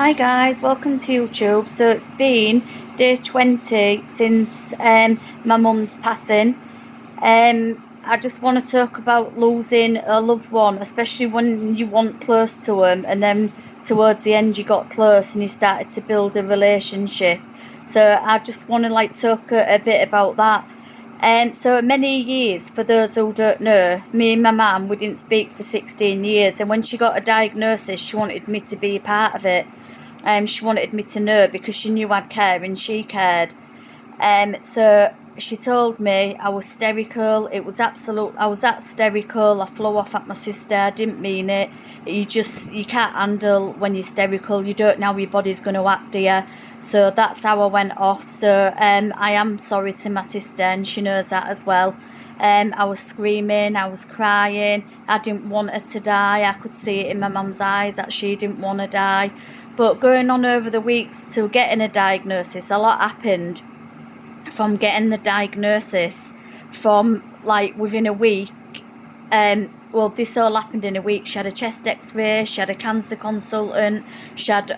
Hi guys, welcome to YouTube. So it's been day 20 since my mum's passing. I just want to talk about losing a loved one, especially when you want close to them, and then towards the end you got close and you started to build a relationship. So I just want to talk a bit about that. So many years, for those who don't know, me and my mum, we didn't speak for 16 years, and when she got a diagnosis, she wanted me to be a part of it. She wanted me to know because she knew I'd care and she cared. So she told me I was hysterical. It was absolute. I was that hysterical. I flew off at my sister. I didn't mean it. You can't handle when you're hysterical. You don't know how your body's going to act, do you? So that's how I went off. So I am sorry to my sister, and she knows that as well. I was screaming, I was crying. I didn't want her to die. I could see it in my mum's eyes that she didn't want to die. But going on over the weeks to getting a diagnosis, a lot happened from getting the diagnosis. From within a week, well, this all happened in a week. She had a chest x-ray, she had a cancer consultant, she had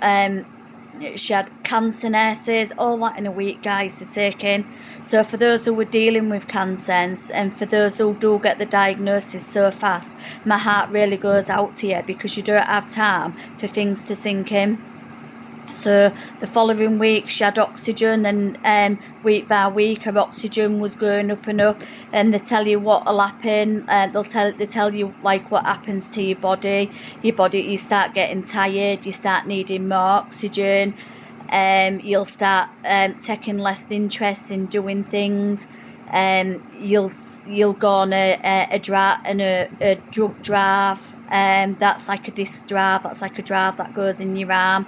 cancer nurses, all that in a week, guys, to take in. So for those who were dealing with cancer, and for those who do get the diagnosis so fast, my heart really goes out to you, because you don't have time for things to sink in. So the following week she had oxygen, and week by week her oxygen was going up and up, and they tell you what'll happen. They tell you what happens to your body. You start getting tired, you start needing more oxygen, you'll start taking less interest in doing things. You'll go on a drug drive. That's like a disc drive. That's like a drive that goes in your arm.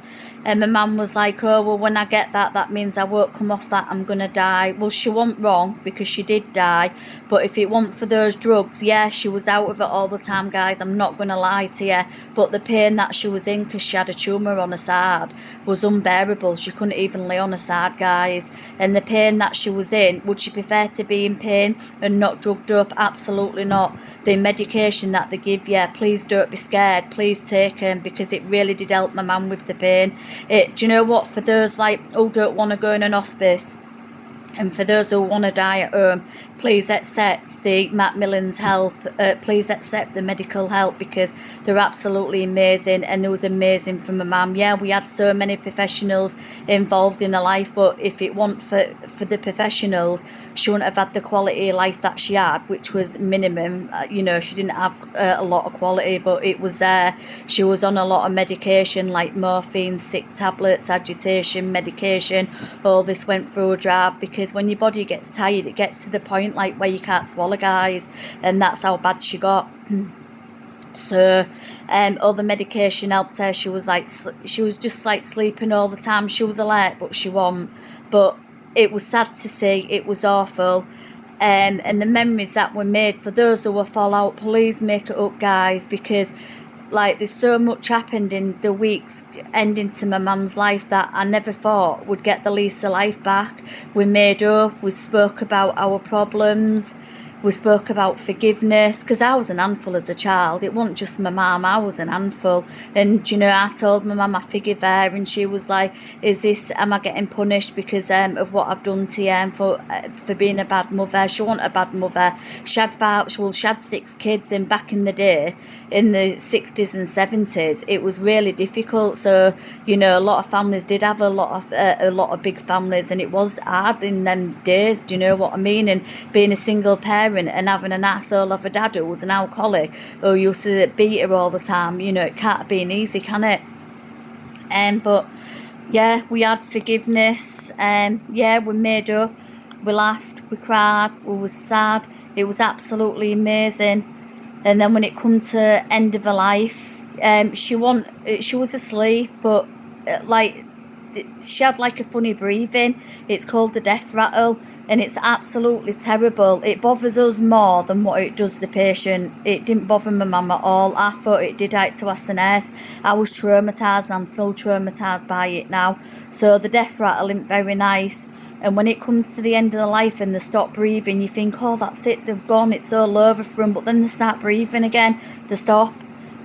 And my mum was like, oh, well, when I get that means I won't come off that, I'm going to die. Well, she wasn't wrong, because she did die. But if it wasn't for those drugs, yeah, she was out of it all the time, guys. I'm not going to lie to you. But the pain that she was in, because she had a tumour on her side, was unbearable. She couldn't even lay on her side, guys. And the pain that she was in, would she prefer to be in pain and not drugged up? Absolutely not. The medication that they give you, please don't be scared. Please take them, because it really did help my mum with the pain. Do you know what? For those who don't want to go in an hospice, and for those who want to die at home, please accept the Macmillan's help. Please accept the medical help, because they're absolutely amazing, and it was amazing for my mum. Yeah, we had so many professionals involved in her life, but if it weren't for the professionals, she wouldn't have had the quality of life that she had, which was minimum. She didn't have a lot of quality, but it was there. She was on a lot of medication, like morphine, sick tablets, agitation medication. All this went through a drive, because when your body gets tired, it gets to the point where you can't swallow, guys, and that's how bad she got. So all the medication helped her. She was just sleeping all the time. She was alert, but she wasn't. But it was sad to see. It was awful. And the memories that were made, for those who were fallout, please make it up, guys, because there's so much happened in the weeks ending to my mum's life that I never thought would get the lease of life back. We made up, we spoke about our problems, we spoke about forgiveness, because I was an handful as a child. It wasn't just my mum, I was an handful. And I told my mum I forgive her, and she was like, am I getting punished because of what I've done to you, and for being a bad mother? She wasn't a bad mother. She had 6 kids, and back in the day, in the 60s and 70s, it was really difficult. So a lot of families did have a lot of big families, and it was hard in them days. Do you know what I mean? And being a single parent and having an asshole of a dad who was an alcoholic, who used to beat her all the time, it can't have been easy, can it? But yeah, we had forgiveness, yeah, we made up, we laughed, we cried, we was sad. It was absolutely amazing. And then when it come to end of her life, she was asleep, but she had a funny breathing. It's called the death rattle, and it's absolutely terrible. It bothers us more than what it does the patient. It didn't bother my mum at all. I thought it did out to us, the nurse. I was traumatised, and I'm still traumatised by it now. So the death rattle isn't very nice. And when it comes to the end of the life and they stop breathing, you think, oh, that's it, they've gone, it's all over for them. But then they start breathing again. They stop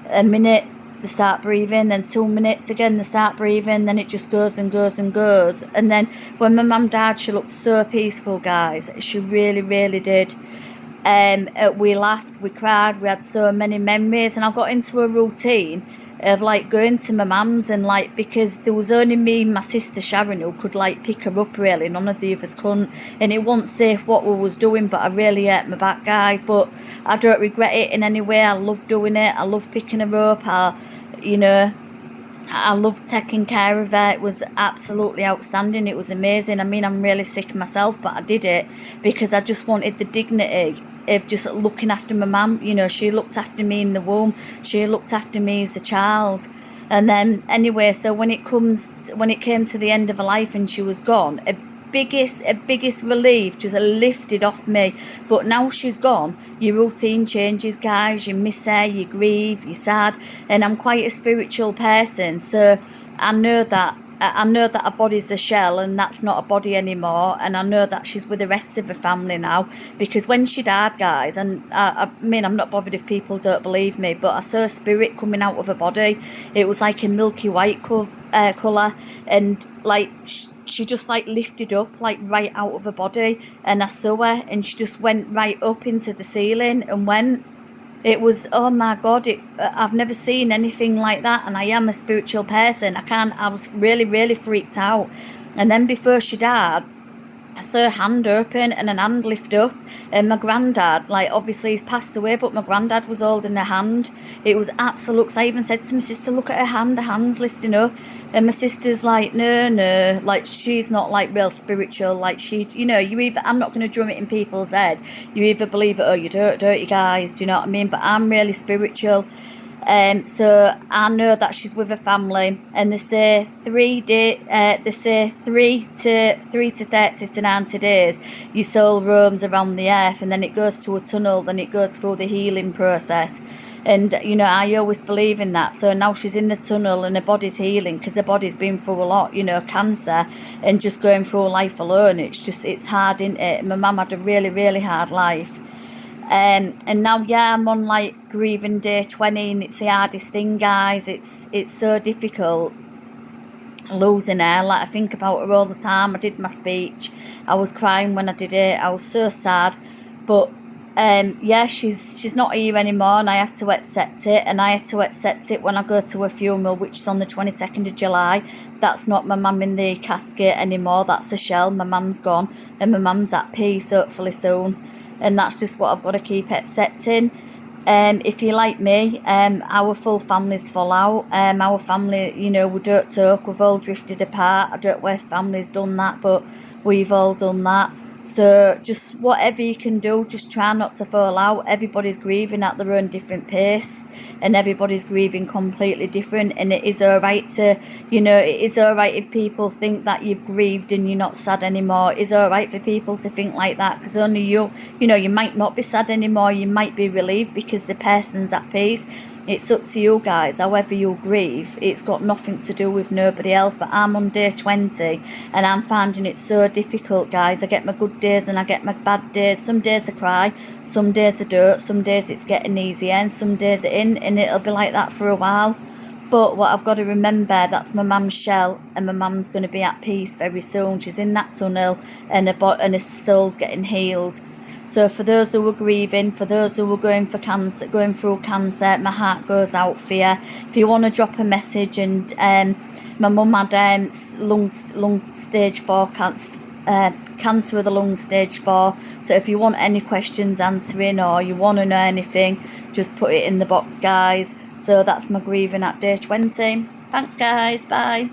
a minute, they start breathing, then 2 minutes again, they start breathing, then it just goes and goes and goes. And then when my mum died, she looked so peaceful, guys. She really, really did. We laughed, we cried, we had so many memories, and I got into a routine of like going to my mum's, and like, because there was only me and my sister Sharon who could like pick her up, really, none of the others couldn't, and it wasn't safe what we was doing, but I really hurt my back, guys, but I don't regret it in any way. I love doing it, I love picking her up, you know, I loved taking care of her. It was absolutely outstanding. It was amazing. I mean, I'm really sick myself, but I did it because I just wanted the dignity of just looking after my mum. You know, she looked after me in the womb. She looked after me as a child. And then, anyway, so when it came to the end of her life and she was gone, a biggest relief just lifted off me. But now she's gone, your routine changes, guys. You miss her, you grieve, you're sad, and I'm quite a spiritual person, so I know that our body's a shell and that's not a body anymore, and I know that she's with the rest of her family now, because when she died, guys, and I mean, I'm not bothered if people don't believe me, but I saw a spirit coming out of her body. It was like a milky white colour, and like she just like lifted up like right out of her body, and I saw her and she just went right up into the ceiling and went. It was, oh my God, I've never seen anything like that, and I am a spiritual person. I was really, really freaked out. And then before she died, I saw a hand open and an hand lift up, and my granddad, like, obviously he's passed away, but my granddad was holding her hand. It was absolute. I even said to my sister, look at her hand's lifting up, and my sister's like, no, like, she's not like real spiritual, like, she, you know, I'm not going to drum it in people's head, you either believe it or you don't you guys, do you know what I mean? But I'm really spiritual. So I know that she's with her family, and they say 3 to 30 to 90 days your soul roams around the earth, and then it goes to a tunnel, then it goes through the healing process. And you know, I always believe in that. So now she's in the tunnel and her body's healing, because her body's been through a lot, you know, cancer, and just going through life alone, it's hard, isn't it? My mum had a really, really hard life. And now, yeah, I'm on like grieving day 20, and it's the hardest thing, guys. It's so difficult losing her. Like, I think about her all the time. I did my speech, I was crying when I did it, I was so sad. But yeah, she's not here anymore, and I have to accept it. And I have to accept it when I go to her funeral, which is on the 22nd of July. That's not my mum in the casket anymore, that's a shell. My mum's gone, and my mum's at peace, hopefully soon. And that's just what I've got to keep accepting. If you're like me, our full family's full out. Our family, you know, we don't talk, we've all drifted apart. I don't know if family's done that, but we've all done that. So just whatever you can do, just try not to fall out. Everybody's grieving at their own different pace, and everybody's grieving completely different, and it is alright to, you know, it is alright if people think that you've grieved and you're not sad anymore. It is alright for people to think like that, because only you know, you might not be sad anymore, you might be relieved because the person's at peace. It's up to you guys, however you grieve. It's got nothing to do with nobody else. But I'm on day 20, and I'm finding it so difficult, guys. I get my good days and I get my bad days. Some days I cry, some days I don't, some days it's getting easier, and some days it in, and it'll be like that for a while. But what I've got to remember, that's my mum's shell, and my mum's going to be at peace very soon. She's in that tunnel, and her soul's getting healed. So for those who are grieving, for those who are going through cancer, my heart goes out for you. If you want to drop a message, and my mum had lung stage 4 cancer of the lung stage 4. So if you want any questions answering, or you want to know anything, just put it in the box, guys. So that's my grieving at day 20. Thanks, guys. Bye.